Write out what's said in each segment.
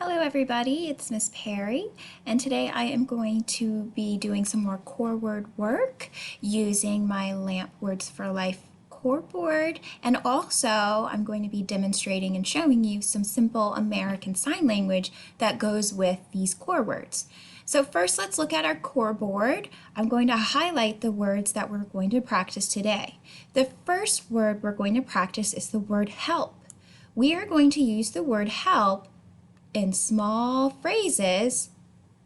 Hello everybody, it's Miss Perry, and today I am going to be doing some more core word work using my LAMP Words for Life core board, and also I'm going to be demonstrating and showing you some simple American Sign Language that goes with these core words. So first let's look at our core board. I'm going to highlight the words that we're going to practice today. The first word we're going to practice is the word help. We are going to use the word help in small phrases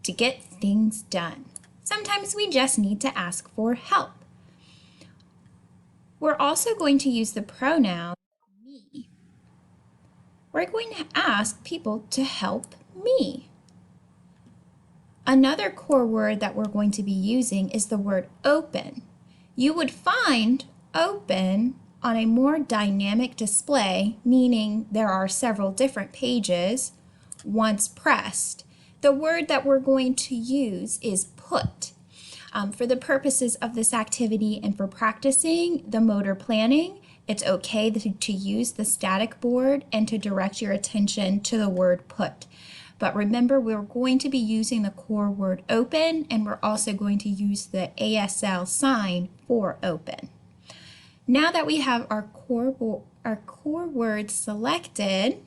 to get things done. Sometimes we just need to ask for help. We're also going to use the pronoun me. We're going to ask people to help me. Another core word that we're going to be using is the word open. You would find open on a more dynamic display, meaning there are several different pages once pressed. The word that we're going to use is put. For the purposes of this activity and for practicing the motor planning, it's okay to use the static board and to direct your attention to the word put. But remember, we're going to be using the core word open, and we're also going to use the ASL sign for open. Now that we have our core words selected,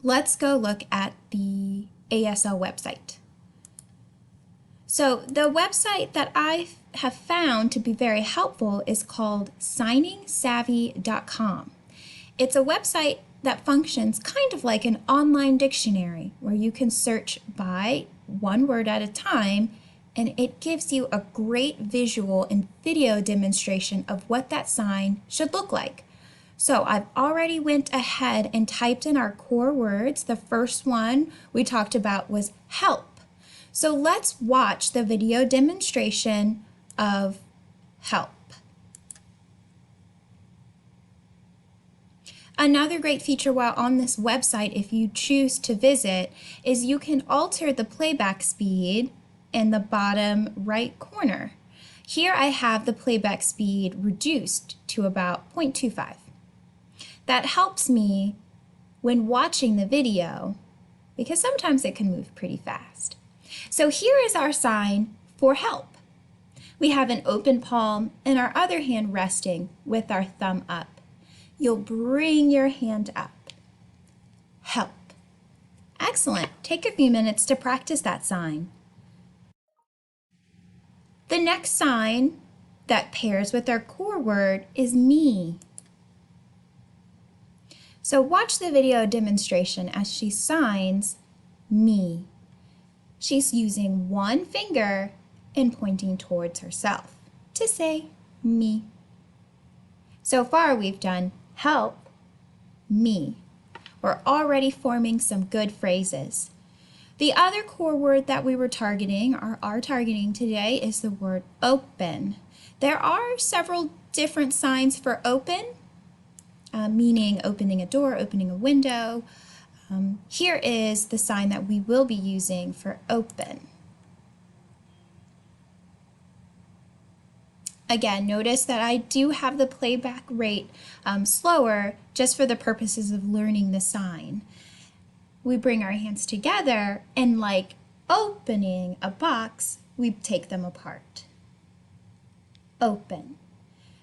let's go look at the ASL website. So the website that I have found to be very helpful is called signingsavvy.com. It's a website that functions kind of like an online dictionary where you can search by one word at a time, and it gives you a great visual and video demonstration of what that sign should look like. So I've already went ahead and typed in our core words. The first one we talked about was help. So let's watch the video demonstration of help. Another great feature while on this website, if you choose to visit, is you can alter the playback speed in the bottom right corner. Here I have the playback speed reduced to about 0.25. That helps me when watching the video because sometimes it can move pretty fast. So here is our sign for help. We have an open palm and our other hand resting with our thumb up. You'll bring your hand up. Help. Excellent. Take a few minutes to practice that sign. The next sign that pairs with our core word is me. So watch the video demonstration as she signs me. She's using one finger and pointing towards herself to say me. So far we've done help, me. We're already forming some good phrases. The other core word that we were targeting, or are targeting today, is the word open. There are several different signs for open, meaning opening a door, opening a window. Here is the sign that we will be using for open. Again, notice that I do have the playback rate slower just for the purposes of learning the sign. We bring our hands together and like opening a box, we take them apart. Open.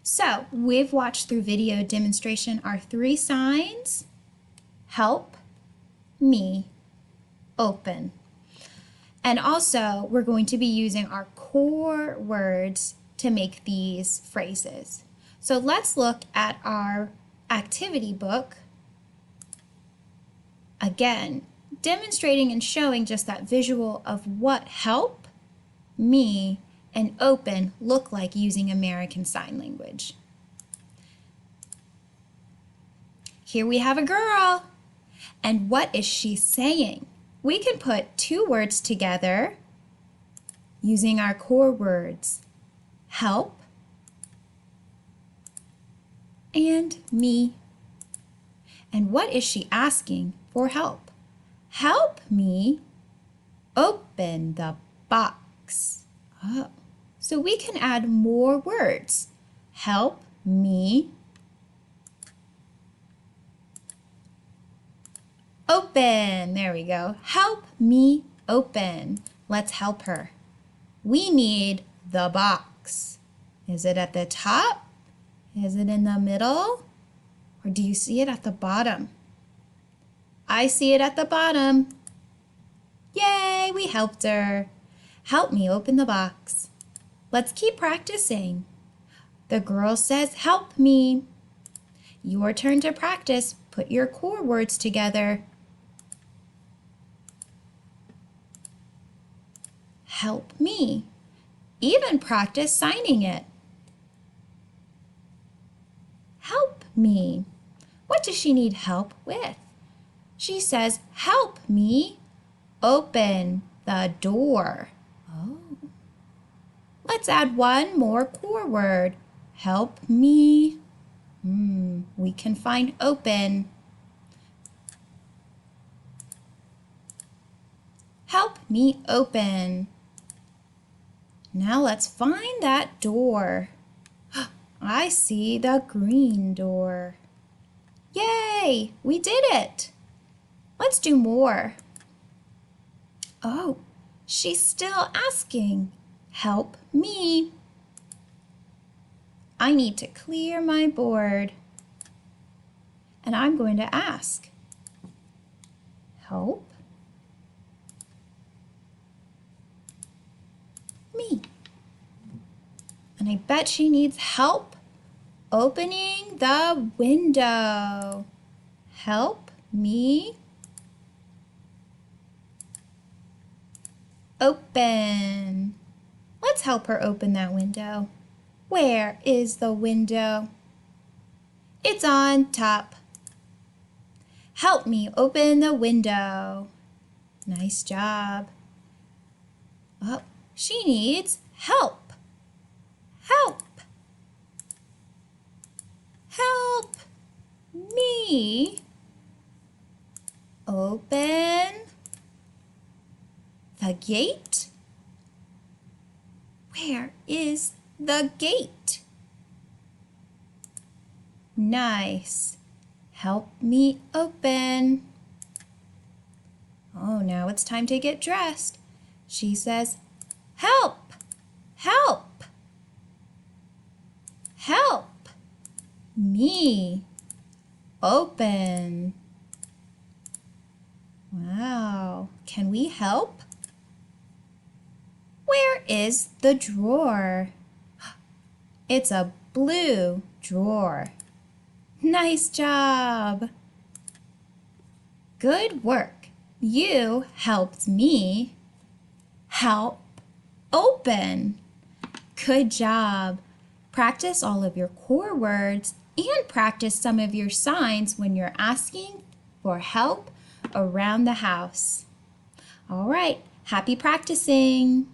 So we've watched through video demonstration our three signs: help, me, open. And also we're going to be using our core words to make these phrases. So let's look at our activity book. Again, demonstrating and showing just that visual of what help, me, and open look like using American Sign Language. Here we have a girl. And what is she saying? We can put two words together using our core words, help and me. And what is she asking for help? Help me open the box. Oh, so we can add more words. Help me Open. There we go. Help me open. Let's help her. We need the box. Is it at the top? Is it in the middle? Or do you see it at the bottom? I see it at the bottom. Yay, we helped her. Help me open the box. Let's keep practicing. The girl says, help me. Your turn to practice. Put your core words together. Help me. Even practice signing it. Help me. What does she need help with? She says, help me open the door. Oh. Let's add one more core word. Help me. We can find open. Help me open. Now let's find that door. I see the green door. Yay! We did it! Let's do more. Oh, she's still asking. Help me. I need to clear my board. And I'm going to ask. Help me. And I bet she needs help opening the window. Help me open. Let's help her open that window. Where is the window? It's on top. Help me open the window. Nice job. Oh, she needs help. Help. Help me open the gate. Where is the gate? Nice. Help me open. Oh, now it's time to get dressed. She says, help, help, help me open. Wow, can we help? Where is the drawer? It's a blue drawer. Nice job. Good work. You helped me help open. Good job. Practice all of your core words and practice some of your signs when you're asking for help around the house. All right, happy practicing.